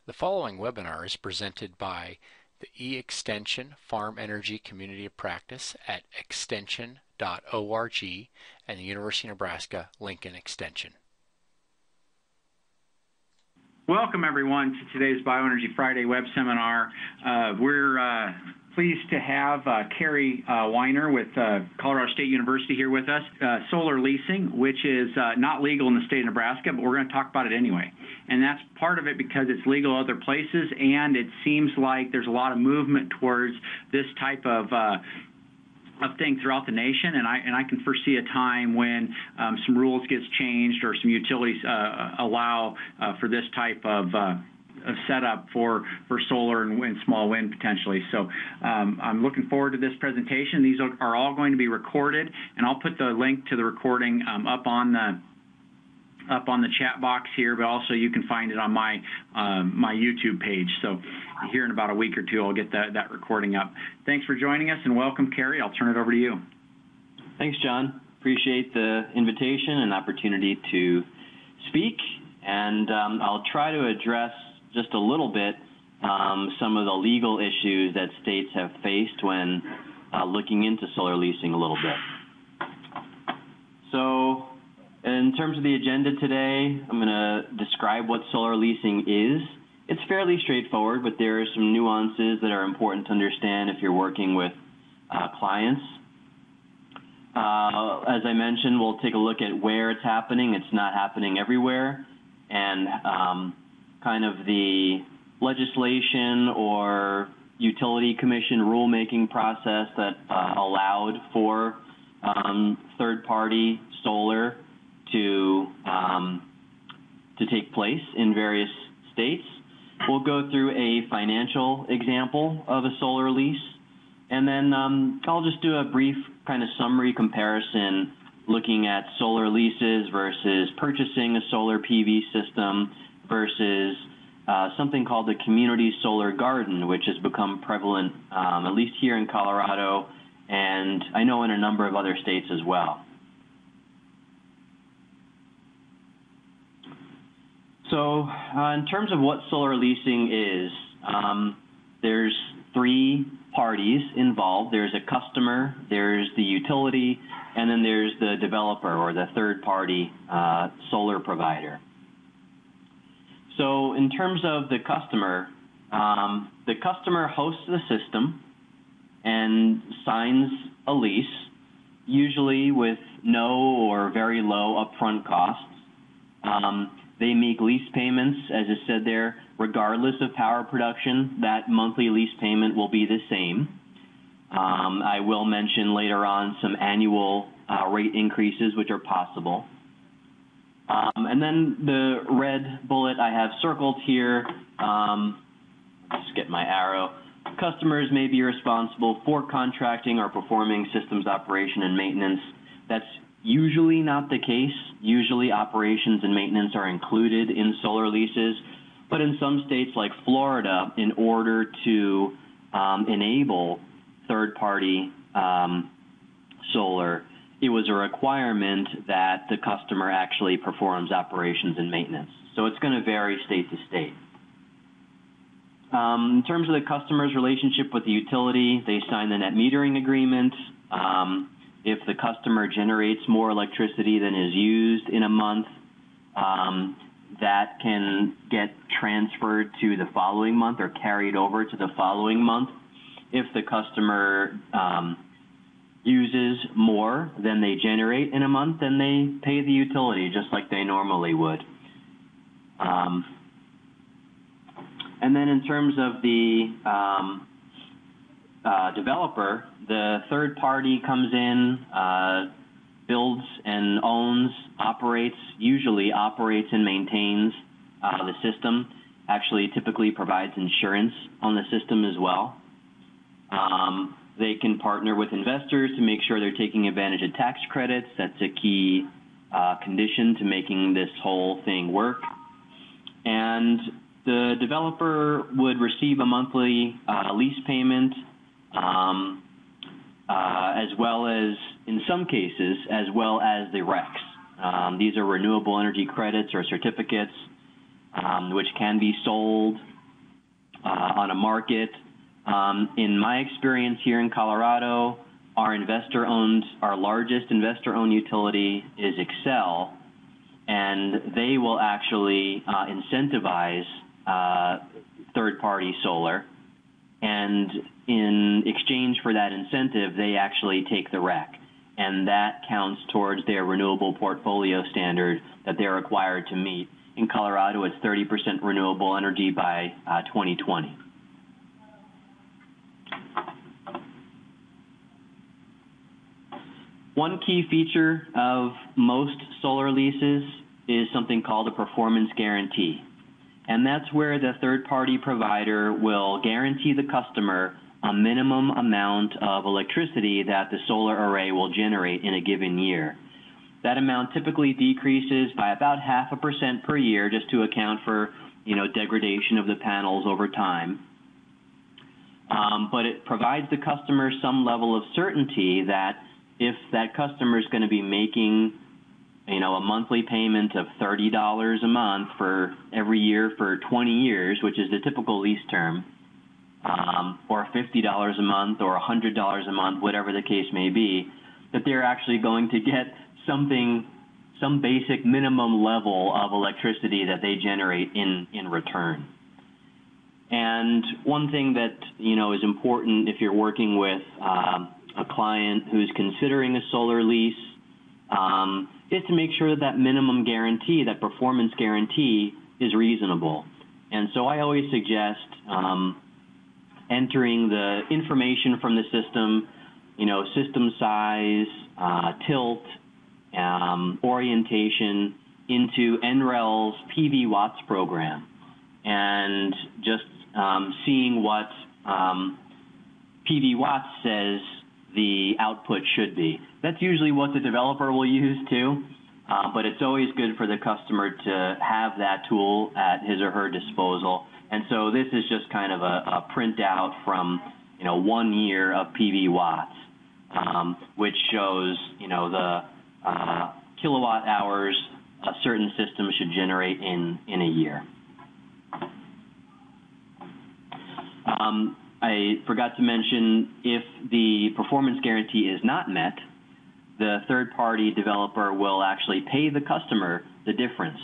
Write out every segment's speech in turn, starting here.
The following webinar is presented by the E-Extension Farm Energy Community of Practice at extension.org and the University of Nebraska Lincoln Extension. Welcome everyone to today's Bioenergy Friday web seminar. We're pleased to have Carrie Weiner with Colorado State University here with us. Solar leasing, which is not legal in the state of Nebraska, but we're going to talk about it anyway. And that's part of it because it's legal other places, and it seems like there's a lot of movement towards this type of thing throughout the nation, and I can foresee a time when some rules gets changed or some utilities allow for this type of setup for solar and small wind potentially. So I'm looking forward to this presentation. These are all going to be recorded, and I'll put the link to the recording up on the chat box here, but also you can find it on my YouTube page. So here in about a week or two, I'll get that recording up. Thanks for joining us, and welcome, Carrie. I'll turn it over to you. Thanks, John. Appreciate the invitation and opportunity to speak, and I'll try to address just a little bit some of the legal issues that states have faced when looking into solar leasing a little bit. So, in terms of the agenda today, I'm going to describe what solar leasing is. It's fairly straightforward, but there are some nuances that are important to understand if you're working with clients. As I mentioned, we'll take a look at where it's happening. It's not happening everywhere, and kind of the legislation or utility commission rulemaking process that allowed for third-party solar to take place in various states. We'll go through a financial example of a solar lease, and then I'll just do a brief kind of summary comparison looking at solar leases versus purchasing a solar PV system versus something called the community solar garden, which has become prevalent at least here in Colorado, and I know in a number of other states as well. So in terms of what solar leasing is, there's three parties involved. There's a customer, there's the utility, and then there's the developer or the third-party solar provider. So in terms of the customer hosts the system and signs a lease, usually with no or very low upfront costs. They make lease payments, as is said there, regardless of power production. That monthly lease payment will be the same. I will mention later on some annual rate increases which are possible. And then the red bullet I have circled here, just get my arrow. Customers may be responsible for contracting or performing systems operation and maintenance. That's usually not the case. Usually operations and maintenance are included in solar leases, but in some states like Florida, in order to enable third-party solar, it was a requirement that the customer actually performs operations and maintenance. So it's going to vary state to state. In terms of the customer's relationship with the utility, they sign the net metering agreement. If the customer generates more electricity than is used in a month, that can get transferred to the following month or carried over to the following month. If the customer uses more than they generate in a month, then they pay the utility just like they normally would. And then in terms of the developer, the third party comes in, builds and owns, usually operates and maintains the system, actually typically provides insurance on the system as well. They can partner with investors to make sure they're taking advantage of tax credits. That's a key condition to making this whole thing work. And the developer would receive a monthly lease payment, as well as, in some cases, as well as the RECs. These are renewable energy credits or certificates, which can be sold on a market. In my experience here in Colorado, our largest investor-owned utility is Excel, and they will actually incentivize third-party solar. And in exchange for that incentive, they actually take the REC, and that counts towards their renewable portfolio standard that they're required to meet. In Colorado, it's 30% renewable energy by 2020. One key feature of most solar leases is something called a performance guarantee. And that's where the third-party provider will guarantee the customer a minimum amount of electricity that the solar array will generate in a given year. That amount typically decreases by about 0.5% per year just to account for, degradation of the panels over time. But it provides the customer some level of certainty that if that customer is going to be making a monthly payment of $30 a month for every year for 20 years, which is the typical lease term, or $50 a month or $100 a month, whatever the case may be, that they're actually going to get some basic minimum level of electricity that they generate in return. And one thing that, is important if you're working with a client who's considering a solar lease, is to make sure that minimum guarantee, that performance guarantee, is reasonable. And so I always suggest entering the information from the system, system size, tilt, orientation into NREL's PV watts program, and just seeing what PV watts says the output should be. That's usually what the developer will use too, but it's always good for the customer to have that tool at his or her disposal. And so this is just kind of a printout from 1 year of PV watts, which shows the kilowatt hours a certain system should generate in a year. I forgot to mention, if the performance guarantee is not met, the third-party developer will actually pay the customer the difference.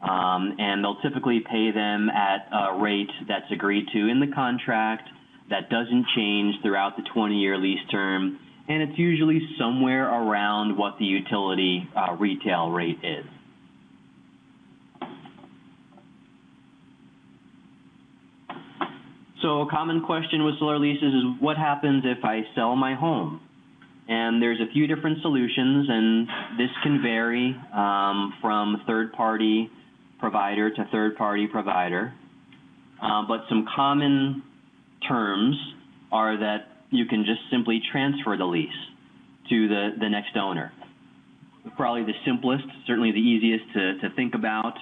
And they'll typically pay them at a rate that's agreed to in the contract that doesn't change throughout the 20-year lease term, and it's usually somewhere around what the utility retail rate is. So a common question with solar leases is, what happens if I sell my home? And there's a few different solutions, and this can vary from third-party provider to third-party provider. But some common terms are that you can just simply transfer the lease to the next owner. Probably the simplest, certainly the easiest to think about.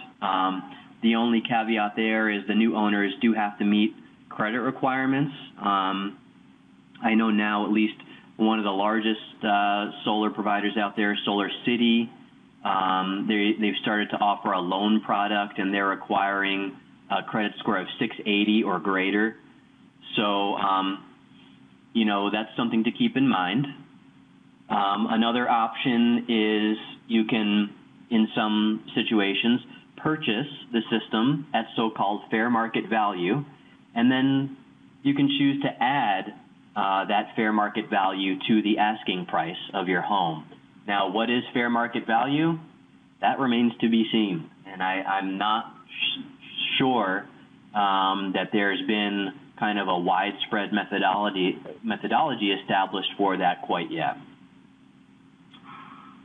The only caveat there is the new owners do have to meet credit requirements. I know now at least one of the largest solar providers out there, Solar City, they've started to offer a loan product, and they're requiring a credit score of 680 or greater. So, that's something to keep in mind. Another option is you can, in some situations, purchase the system at so-called fair market value, and then you can choose to add that fair market value to the asking price of your home. Now, what is fair market value? That remains to be seen, and I'm not sure that there's been kind of a widespread methodology established for that quite yet.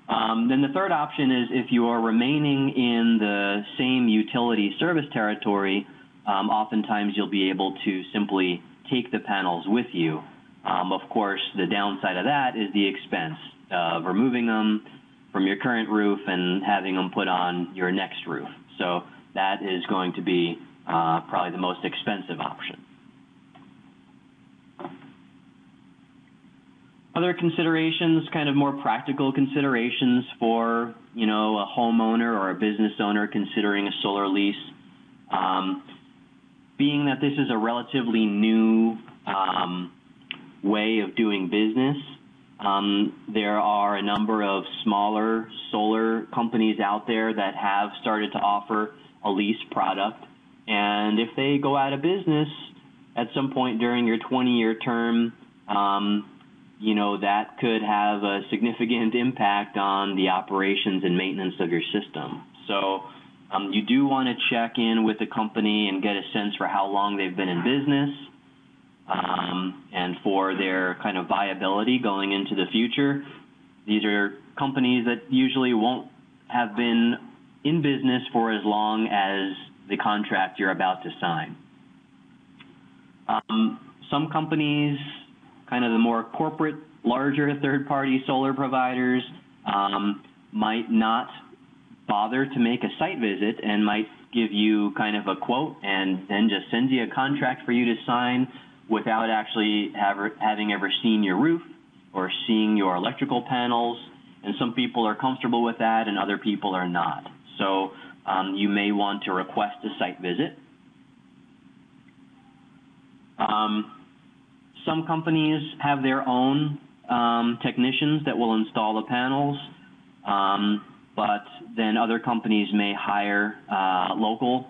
Then the third option is, if you are remaining in the same utility service territory, oftentimes you'll be able to simply take the panels with you. Of course, the downside of that is the expense of removing them from your current roof and having them put on your next roof. So that is going to be probably the most expensive option. Other considerations, kind of more practical considerations for, a homeowner or a business owner considering a solar lease. being that this is a relatively new way of doing business, there are a number of smaller solar companies out there that have started to offer a lease product. And if they go out of business at some point during your 20-year term, that could have a significant impact on the operations and maintenance of your system. So you do want to check in with the company and get a sense for how long they've been in business, and for their kind of viability going into the future. These are companies that usually won't have been in business for as long as the contract you're about to sign. Some companies, kind of the more corporate, larger third-party solar providers, might not bother to make a site visit and might give you kind of a quote and then just send you a contract for you to sign without actually having ever seen your roof or seeing your electrical panels. And some people are comfortable with that and other people are not. So you may want to request a site visit. Some companies have their own technicians that will install the panels, but then other companies may hire local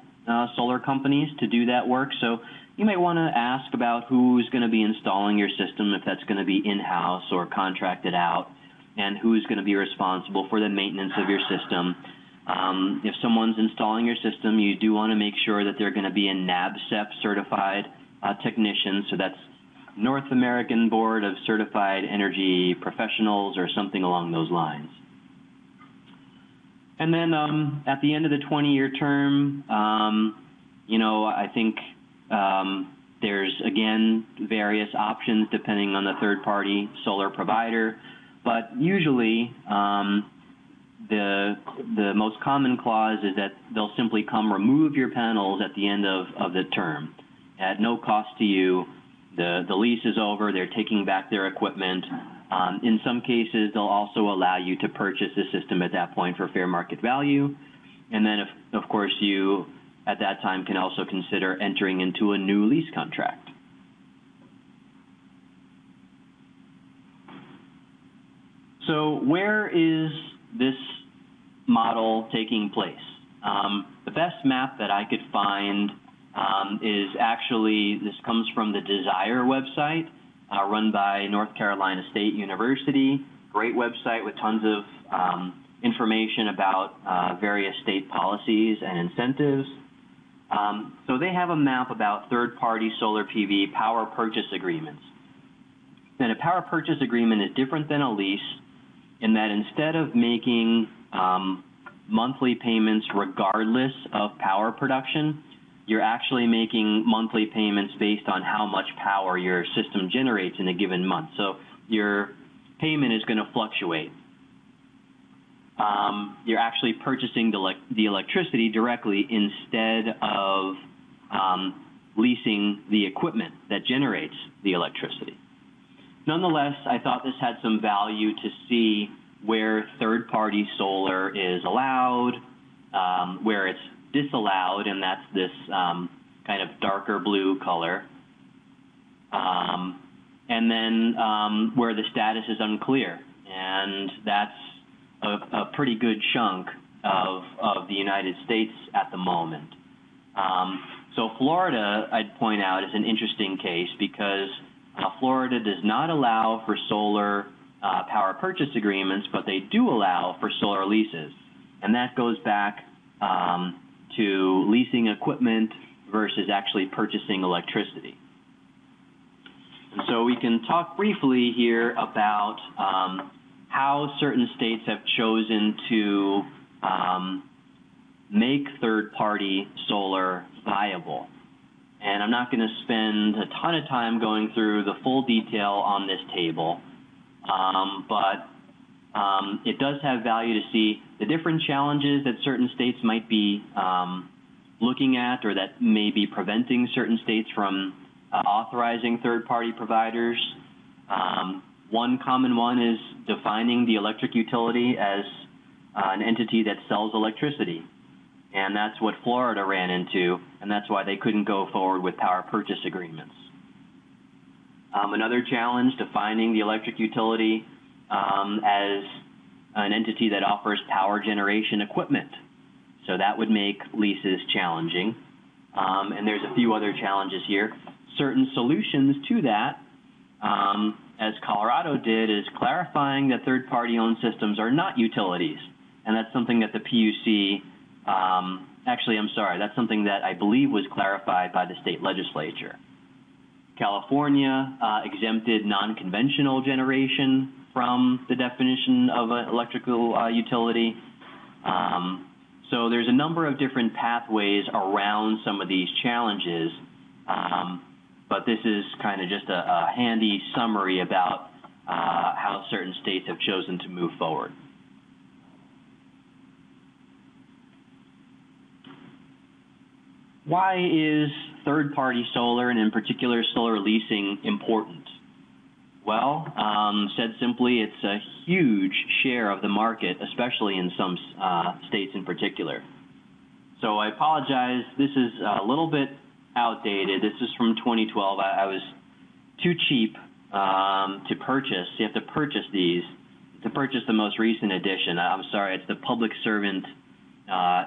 solar companies to do that work. So you may want to ask about who's going to be installing your system, if that's going to be in-house or contracted out, and who's going to be responsible for the maintenance of your system. If someone's installing your system, you do want to make sure that they're going to be a NABCEP certified technician. So that's North American Board of Certified Energy Professionals or something along those lines. And then at the end of the 20-year term, I think there's, again, various options depending on the third-party solar provider. But usually the most common clause is that they'll simply come remove your panels at the end of the term at no cost to you. The lease is over. They're taking back their equipment. In some cases, they'll also allow you to purchase the system at that point for fair market value. And then, of course, you at that time can also consider entering into a new lease contract. So where is this model taking place? The best map that I could find is actually, this comes from the Desire website, run by North Carolina State University. Great website with tons of information about various state policies and incentives. So they have a map about third-party solar PV power purchase agreements. And a power purchase agreement is different than a lease in that instead of making monthly payments regardless of power production, you're actually making monthly payments based on how much power your system generates in a given month. So your payment is going to fluctuate. You're actually purchasing the electricity directly instead of leasing the equipment that generates the electricity. Nonetheless, I thought this had some value to see where third-party solar is allowed, where it's disallowed, and that's this kind of darker blue color, and then where the status is unclear, and that's a pretty good chunk of the United States at the moment. So Florida, I'd point out, is an interesting case because Florida does not allow for solar power purchase agreements, but they do allow for solar leases. And that goes back to leasing equipment versus actually purchasing electricity. And so we can talk briefly here about how certain states have chosen to make third-party solar viable. And I'm not going to spend a ton of time going through the full detail on this table, but it does have value to see the different challenges that certain states might be looking at, or that may be preventing certain states from authorizing third-party providers. One common one is defining the electric utility as an entity that sells electricity. And that's what Florida ran into and that's why they couldn't go forward with power purchase agreements. Another challenge, defining the electric utility as an entity that offers power generation equipment. So that would make leases challenging. And there's a few other challenges here. Certain solutions to that, as Colorado did, is clarifying that third-party owned systems are not utilities. And that's something that the PUC, that's something that I believe was clarified by the state legislature. California exempted non-conventional generation from the definition of an electrical utility. So there's a number of different pathways around some of these challenges, but this is kind of just a handy summary about how certain states have chosen to move forward. Why is third-party solar, and in particular solar leasing, important? Well, said simply, it's a huge share of the market, especially in some states in particular. So I apologize, this is a little bit outdated. This is from 2012. I was too cheap to purchase. You have to purchase these. To purchase the most recent edition, I'm sorry, it's the public servant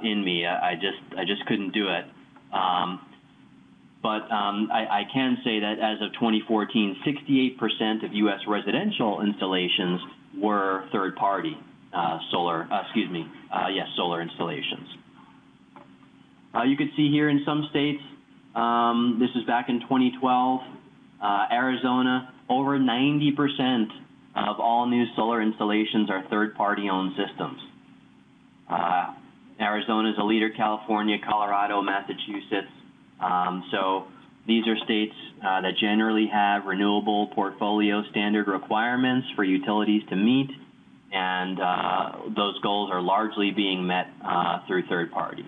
in me. I just couldn't do it. But I can say that as of 2014, 68% of U.S. residential installations were third-party solar installations. You could see here in some states, this is back in 2012, Arizona, over 90% of all new solar installations are third-party owned systems. Arizona is a leader, California, Colorado, Massachusetts. So these are states that generally have renewable portfolio standard requirements for utilities to meet, and those goals are largely being met through third parties.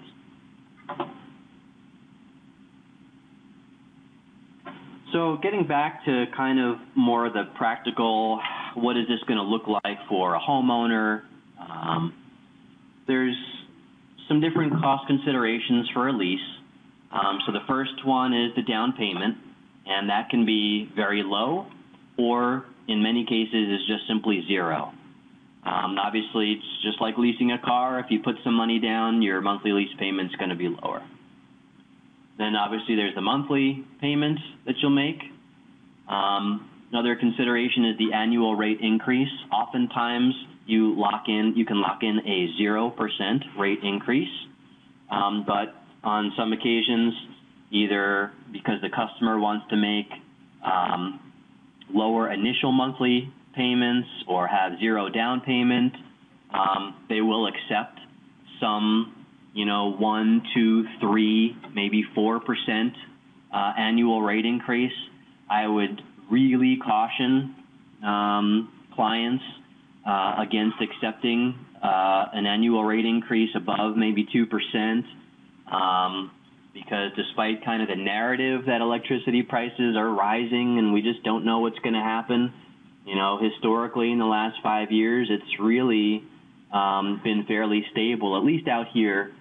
So getting back to kind of more of the practical, what is this going to look like for a homeowner? There's some different cost considerations for a lease. So the first one is the down payment, and that can be very low, or in many cases is just simply zero. Obviously, it's just like leasing a car. If you put some money down, your monthly lease payment's going to be lower. Then obviously there's the monthly payments that you'll make. Another consideration is the annual rate increase. Oftentimes you can lock in a 0% rate increase, but on some occasions, either because the customer wants to make lower initial monthly payments or have zero down payment, they will accept some 1, 2, 3, maybe 4% annual rate increase. I would really caution clients against accepting an annual rate increase above maybe 2%, because despite kind of the narrative that electricity prices are rising and we just don't know what's going to happen, historically in the last 5 years, it's really been fairly stable, at least out here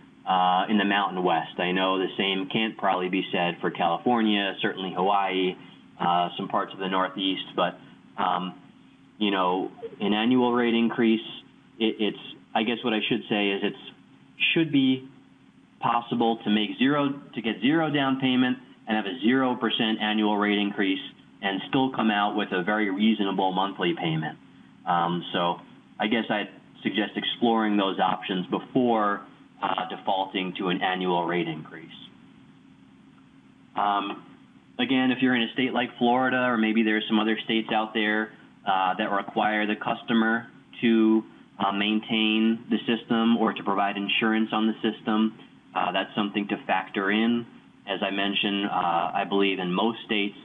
in the Mountain West. I know the same can't probably be said for California, certainly Hawaii, some parts of the Northeast, but an annual rate increase, I guess what I should say is it should be possible to get zero down payment and have a 0% annual rate increase and still come out with a very reasonable monthly payment. So I guess I'd suggest exploring those options before defaulting to an annual rate increase. Again, if you're in a state like Florida, or maybe there's some other states out there that require the customer to maintain the system or to provide insurance on the system, that's something to factor in. As I mentioned, I believe in most states,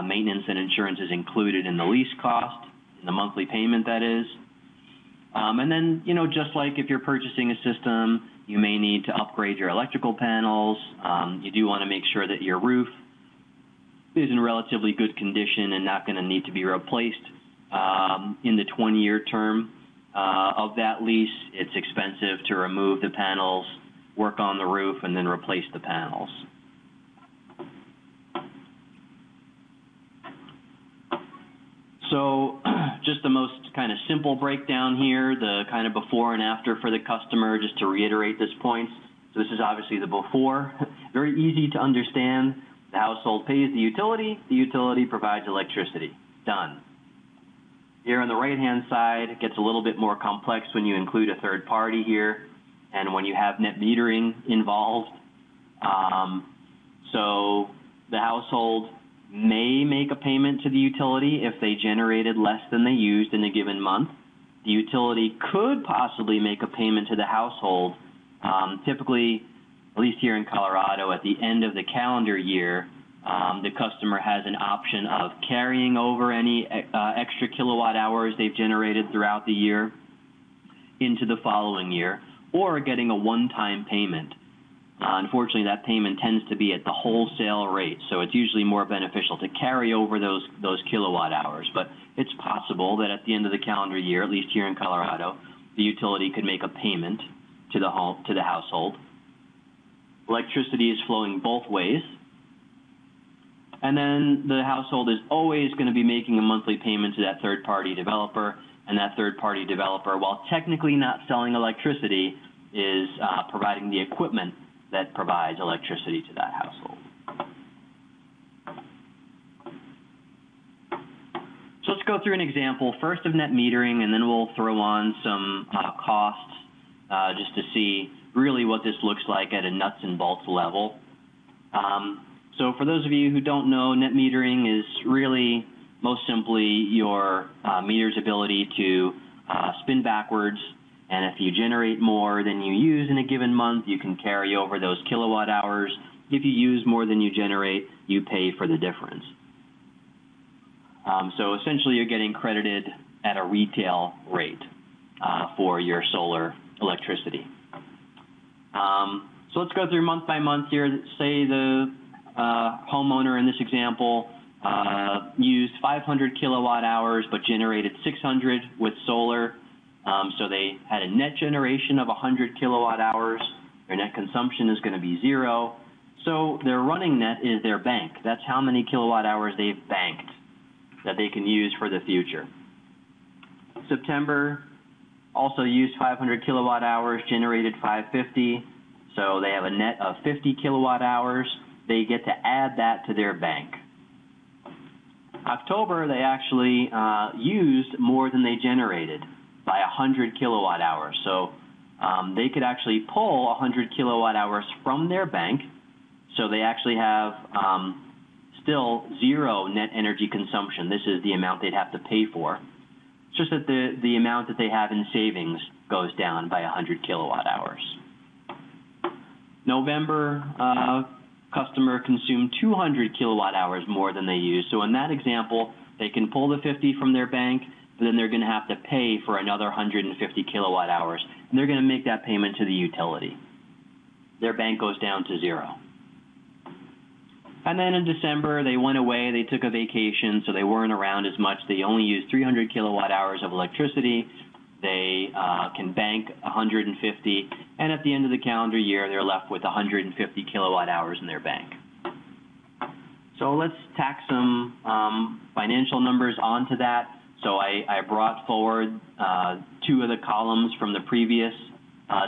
maintenance and insurance is included in the lease cost, in the monthly payment, that is. And then, just like if you're purchasing a system, you may need to upgrade your electrical panels. You do want to make sure that your roof is in relatively good condition and not going to need to be replaced in the 20-year term of that lease. It's expensive to remove the panels, work on the roof, and then replace the panels. So just the most kind of simple breakdown here, the kind of before and after for the customer, just to reiterate this point. So this is obviously the before. Very easy to understand. The household pays the utility provides electricity. Done. Here on the right-hand side, it gets a little bit more complex when you include a third party here and when you have net metering involved. So the household may make a payment to the utility if they generated less than they used in a given month. The utility could possibly make a payment to the household. Typically, at least here in Colorado, at the end of the calendar year, the customer has an option of carrying over any extra kilowatt hours they've generated throughout the year into the following year, or getting a one-time payment. Unfortunately, that payment tends to be at the wholesale rate, so it's usually more beneficial to carry over those kilowatt hours. But it's possible that at the end of the calendar year, at least here in Colorado, the utility could make a payment to the household. Electricity is flowing both ways. And then the household is always going to be making a monthly payment to that third-party developer, and that third-party developer, while technically not selling electricity, is providing the equipment that provides electricity to that household. So let's go through an example first of net metering, and then we'll throw on some costs just to see really what this looks like at a nuts and bolts level. So for those of you who don't know, net metering is really most simply your meter's ability to spin backwards, and if you generate more than you use in a given month, you can carry over those kilowatt hours. If you use more than you generate, you pay for the difference. So essentially you're getting credited at a retail rate for your solar electricity. So let's go through month by month here. Say the homeowner in this example used 500 kilowatt hours but generated 600 with solar. So they had a net generation of 100 kilowatt hours. Their net consumption is going to be 0. So their running net is their bank. That's how many kilowatt hours they've banked that they can use for the future. September also used 500 kilowatt hours, generated 550. So they have a net of 50 kilowatt hours. They get to add that to their bank. October, they actually used more than they generated by 100 kilowatt hours. So they could actually pull 100 kilowatt hours from their bank. So they actually have still 0 net energy consumption. This is the amount they'd have to pay for. It's just that the amount that they have in savings goes down by 100 kilowatt hours. November, customer consumed 200 kilowatt hours more than they used. So in that example, they can pull the 50 from their bank, but then they're going to have to pay for another 150 kilowatt hours. And they're going to make that payment to the utility. Their bank goes down to 0. And then in December, they went away, they took a vacation, so they weren't around as much. They only used 300 kilowatt hours of electricity. They can bank 150, and at the end of the calendar year, they're left with 150 kilowatt hours in their bank. So let's tack some financial numbers onto that. So I brought forward 2 of the columns from the previous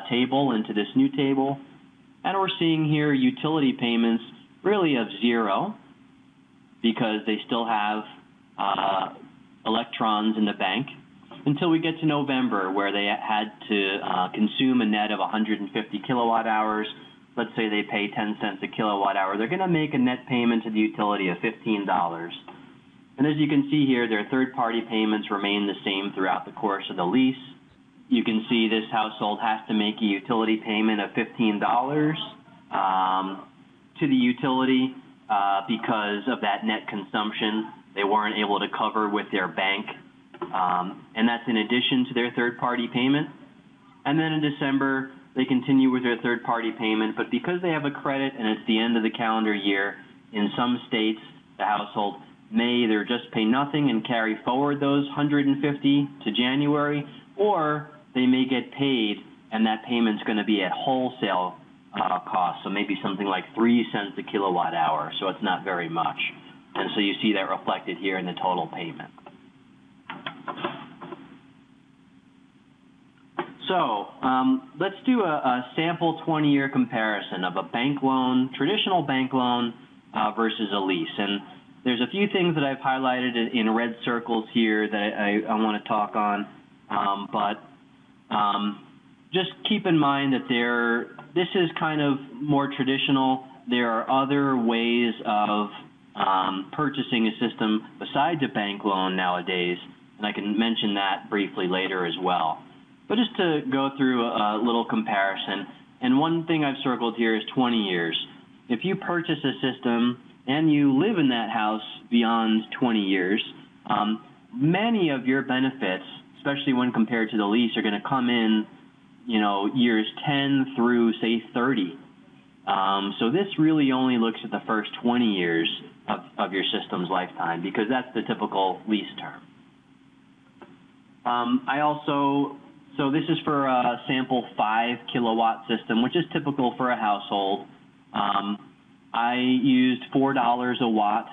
table into this new table, and we're seeing here utility payments really of 0 because they still have electrons in the bank, until we get to November, where they had to consume a net of 150 kilowatt hours. Let's say they pay 10 cents a kilowatt hour. They're going to make a net payment to the utility of $15. And as you can see here, their third-party payments remain the same throughout the course of the lease. You can see this household has to make a utility payment of $15 to the utility because of that net consumption they weren't able to cover with their bank. And that's in addition to their third-party payment. And then in December, they continue with their third-party payment, but because they have a credit and it's the end of the calendar year, in some states, the household may either just pay nothing and carry forward those 150 to January, or they may get paid and that payment's going to be at wholesale cost, so maybe something like 3 cents a kilowatt hour, so it's not very much. And so you see that reflected here in the total payment. So let's do a sample 20-year comparison of a bank loan, traditional bank loan versus a lease. And there's a few things that I've highlighted in red circles here that I want to talk on, but just keep in mind that this is kind of more traditional. There are other ways of purchasing a system besides a bank loan nowadays, and I can mention that briefly later as well. But just to go through a little comparison, and one thing I've circled here is 20 years. If you purchase a system and you live in that house beyond 20 years, many of your benefits, especially when compared to the lease, are going to come in, years 10 through, say, 30. So this really only looks at the first 20 years of your system's lifetime, because that's the typical lease term. So this is for a sample 5 kilowatt system, which is typical for a household. I used $4 a watt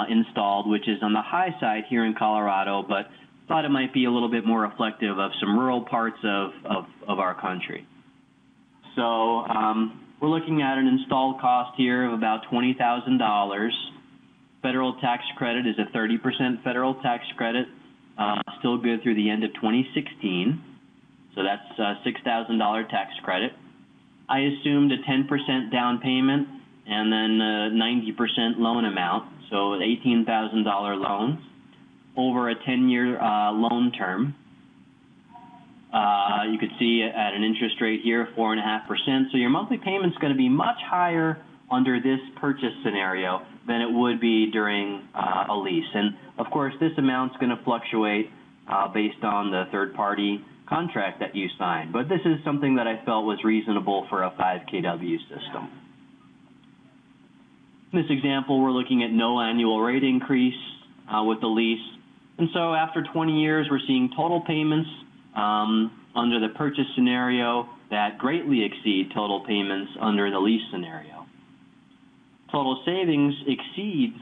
installed, which is on the high side here in Colorado, but thought it might be a little bit more reflective of some rural parts of our country. So we're looking at an installed cost here of about $20,000. Federal tax credit is a 30% federal tax credit, still good through the end of 2016. So that's a $6,000 tax credit. I assumed a 10% down payment and then a 90% loan amount, so an $18,000 loan over a 10-year loan term. You could see at an interest rate here, 4.5%. So your monthly payment's going to be much higher under this purchase scenario than it would be during a lease. And of course, this amount's going to fluctuate based on the third-party contract that you sign. But this is something that I felt was reasonable for a 5 kW system. In this example, we're looking at no annual rate increase with the lease. And so after 20 years, we're seeing total payments under the purchase scenario that greatly exceed total payments under the lease scenario. Total savings exceeds,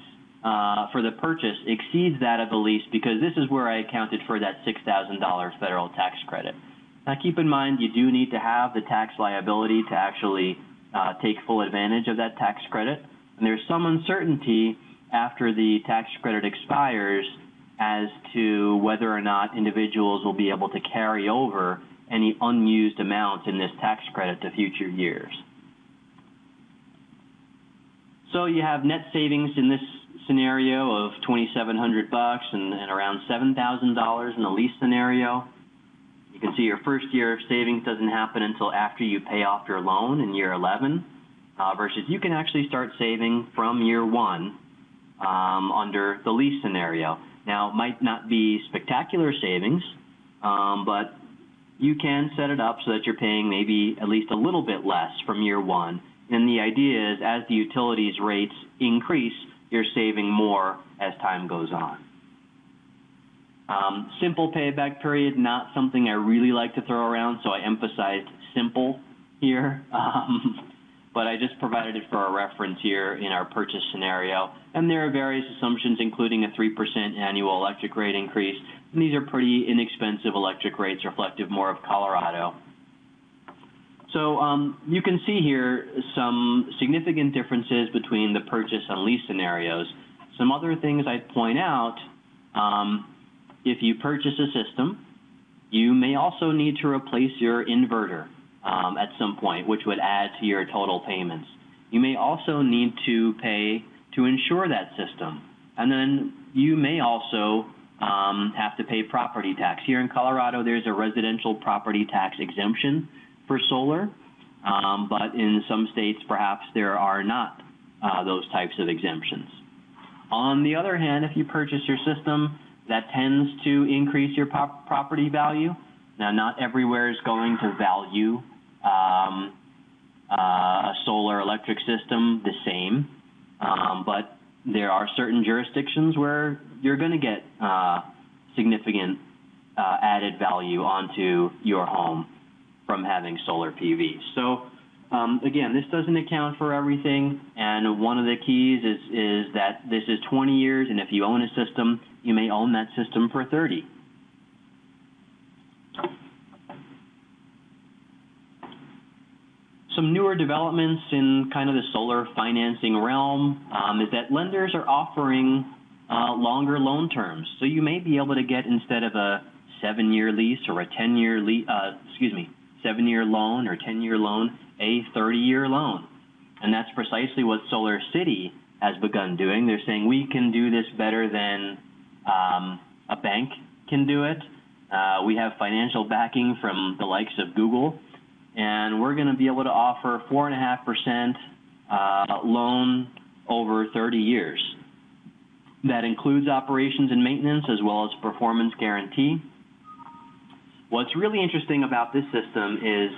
for the purchase, exceeds that of the lease, because this is where I accounted for that $6,000 federal tax credit. Now keep in mind, you do need to have the tax liability to actually take full advantage of that tax credit. And there's some uncertainty after the tax credit expires as to whether or not individuals will be able to carry over any unused amounts in this tax credit to future years. So you have net savings in this scenario of $2,700 and around $7,000 in the lease scenario. You can see your first year of savings doesn't happen until after you pay off your loan in year 11, versus you can actually start saving from year 1 under the lease scenario. Now, it might not be spectacular savings, but you can set it up so that you're paying maybe at least a little bit less from year 1. And the idea is, as the utilities rates increase, you're saving more as time goes on. Simple payback period, not something I really like to throw around, so I emphasized simple here. But I just provided it for a reference here in our purchase scenario. And there are various assumptions, including a 3% annual electric rate increase. And these are pretty inexpensive electric rates, reflective more of Colorado. So you can see here some significant differences between the purchase and lease scenarios. Some other things I'd point out, if you purchase a system, you may also need to replace your inverter at some point, which would add to your total payments. You may also need to pay to insure that system. And then you may also have to pay property tax. Here in Colorado, there's a residential property tax exemption for solar, but in some states, perhaps there are not those types of exemptions. On the other hand, if you purchase your system, that tends to increase your property value. Now, not everywhere is going to value a solar electric system the same, but there are certain jurisdictions where you're going to get significant added value onto your home from having solar PV. So again, this doesn't account for everything, and one of the keys is that this is 20 years, and if you own a system, you may own that system for 30. some newer developments in kind of the solar financing realm is that lenders are offering longer loan terms. So you may be able to get, instead of a 7-year lease or a 10-year 7-year loan or 10-year loan, a 30-year loan. And that's precisely what Solar City has begun doing. They're saying we can do this better than a bank can do it. We have financial backing from the likes of Google, and we're going to be able to offer 4.5% loan over 30 years. That includes operations and maintenance as well as performance guarantee. What's really interesting about this system is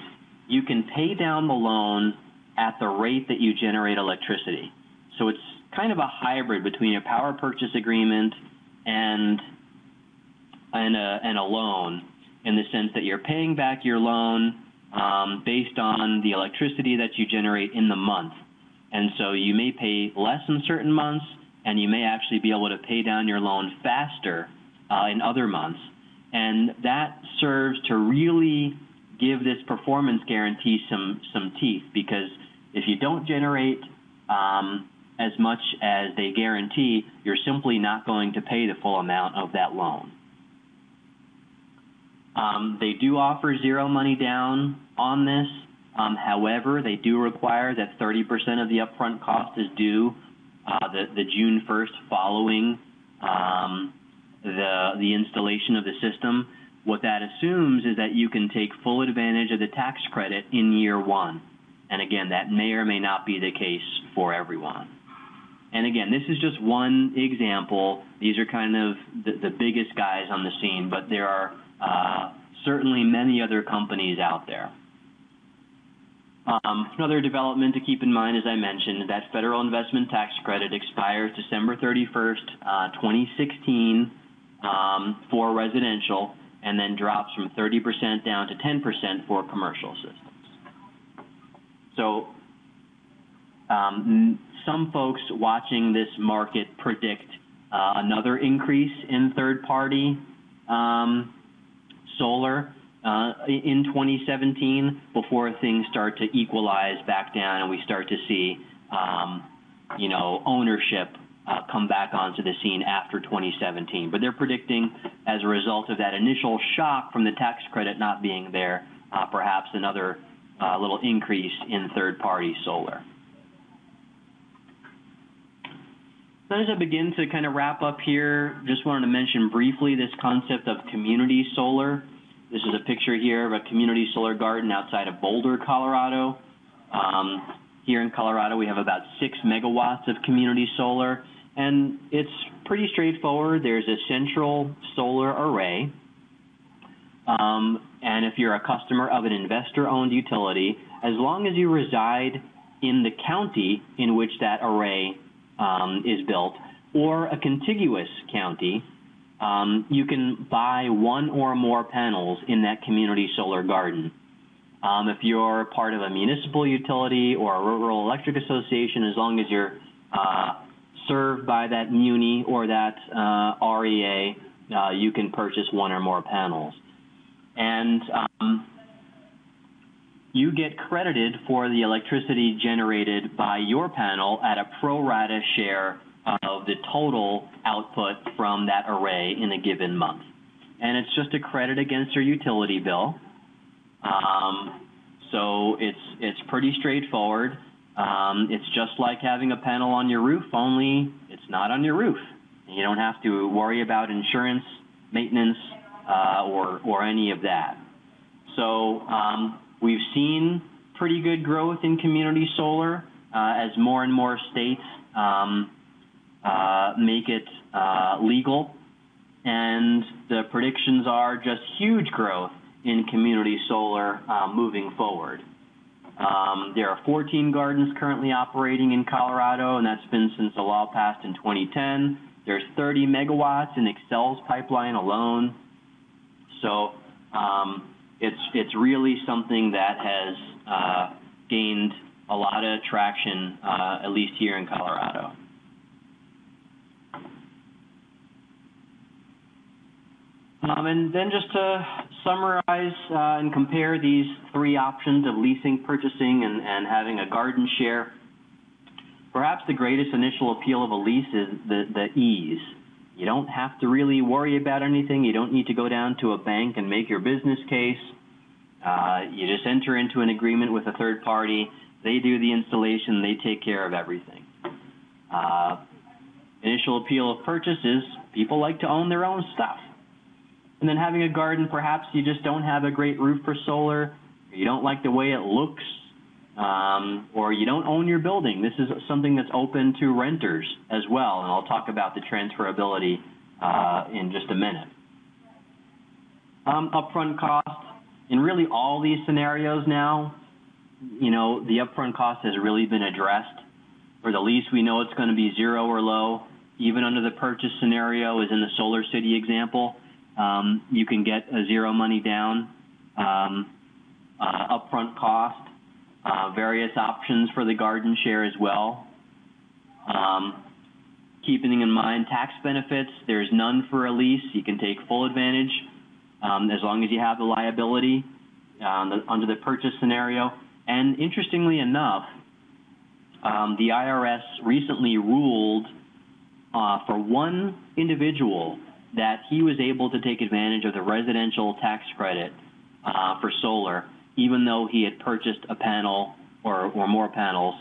you can pay down the loan at the rate that you generate electricity. So it's kind of a hybrid between a power purchase agreement and a loan, in the sense that you're paying back your loan based on the electricity that you generate in the month. And so you may pay less in certain months, and you may actually be able to pay down your loan faster in other months. And that serves to really give this performance guarantee some teeth, because if you don't generate as much as they guarantee, you're simply not going to pay the full amount of that loan. They do offer zero money down on this. However, they do require that 30% of the upfront cost is due the June 1st following the installation of the system. What that assumes is that you can take full advantage of the tax credit in year one. And again, that may or may not be the case for everyone. And again, this is just one example. These are kind of the biggest guys on the scene, but there are certainly many other companies out there. Another development to keep in mind, as I mentioned, that federal investment tax credit expires December 31st, 2016 for residential, and then drops from 30% down to 10% for commercial systems. So some folks watching this market predict another increase in third-party solar in 2017 before things start to equalize back down and we start to see, ownership come back onto the scene after 2017. But they're predicting, as a result of that initial shock from the tax credit not being there, perhaps another little increase in third-party solar. Then as I begin to kind of wrap up here, just wanted to mention briefly this concept of community solar. This is a picture here of a community solar garden outside of Boulder, Colorado. Here in Colorado, we have about 6 megawatts of community solar, and it's pretty straightforward. There's a central solar array, and if you're a customer of an investor-owned utility, as long as you reside in the county in which that array is built, or a contiguous county, you can buy one or more panels in that community solar garden. If you're part of a municipal utility or a rural electric association, as long as you're served by that muni or that REA, you can purchase one or more panels. And you get credited for the electricity generated by your panel at a pro rata share of the total output from that array in a given month. And it's just a credit against your utility bill. So it's pretty straightforward. It's just like having a panel on your roof, only it's not on your roof. You don't have to worry about insurance, maintenance, or any of that. So we've seen pretty good growth in community solar as more and more states make it legal, and the predictions are just huge growth in community solar moving forward. There are 14 gardens currently operating in Colorado, and that's been since the law passed in 2010. There's 30 megawatts in Excel's pipeline alone. So it's really something that has gained a lot of traction, at least here in Colorado. And then just to summarize and compare these three options of leasing, purchasing, and having a garden share, perhaps the greatest initial appeal of a lease is the ease. You don't have to really worry about anything. You don't need to go down to a bank and make your business case. You just enter into an agreement with a third party. They do the installation. They take care of everything. Initial appeal of purchase is people like to own their own stuff. And then having a garden, perhaps you just don't have a great roof for solar, or you don't like the way it looks, or you don't own your building. This is something that's open to renters as well, and I'll talk about the transferability in just a minute. Upfront cost. In really all these scenarios now, the upfront cost has really been addressed. For the lease, we know it's going to be zero or low. Even under the purchase scenario, as in the Solar City example, you can get a zero money down, upfront cost, various options for the garden share as well. Keeping in mind tax benefits, there's none for a lease. You can take full advantage as long as you have the liability under the purchase scenario. And interestingly enough, the IRS recently ruled for one individual that he was able to take advantage of the residential tax credit for solar, even though he had purchased a panel or more panels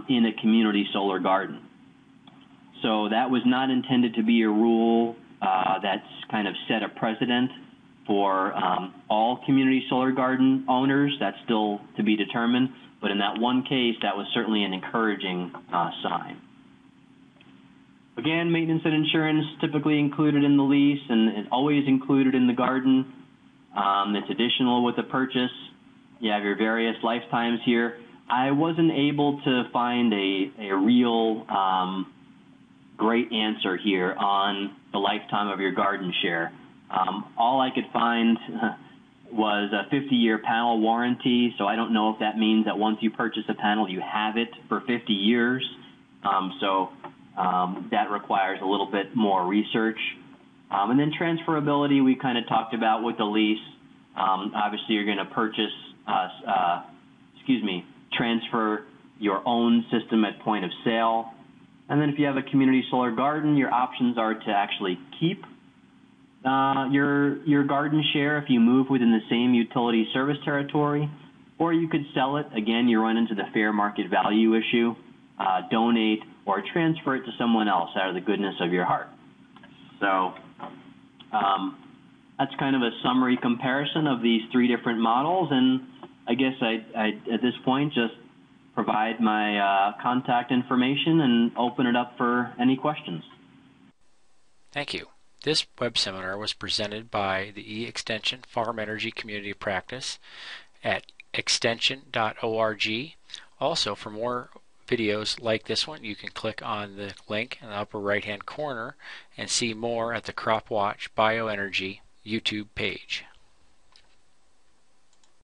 in a community solar garden. So that was not intended to be a rule that's kind of set a precedent for all community solar garden owners. That's still to be determined. But in that one case, that was certainly an encouraging sign. Again, maintenance and insurance typically included in the lease and always included in the garden. It's additional with the purchase. You have your various lifetimes here. I wasn't able to find a real great answer here on the lifetime of your garden share. All I could find was a 50-year panel warranty, so I don't know if that means that once you purchase a panel, you have it for 50 years. That requires a little bit more research. And then transferability, we kind of talked about with the lease. Obviously, you're going to transfer your own system at point of sale. And then if you have a community solar garden, your options are to actually keep your garden share if you move within the same utility service territory, or you could sell it. Again, you run into the fair market value issue, donate, or transfer it to someone else out of the goodness of your heart. So that's kind of a summary comparison of these three different models, and I guess I at this point just provide my contact information and open it up for any questions. Thank you. This web seminar was presented by the E-Extension Farm Energy Community Practice at extension.org. Also, for more videos like this one, you can click on the link in the upper right hand corner and see more at the CropWatch Bioenergy YouTube page.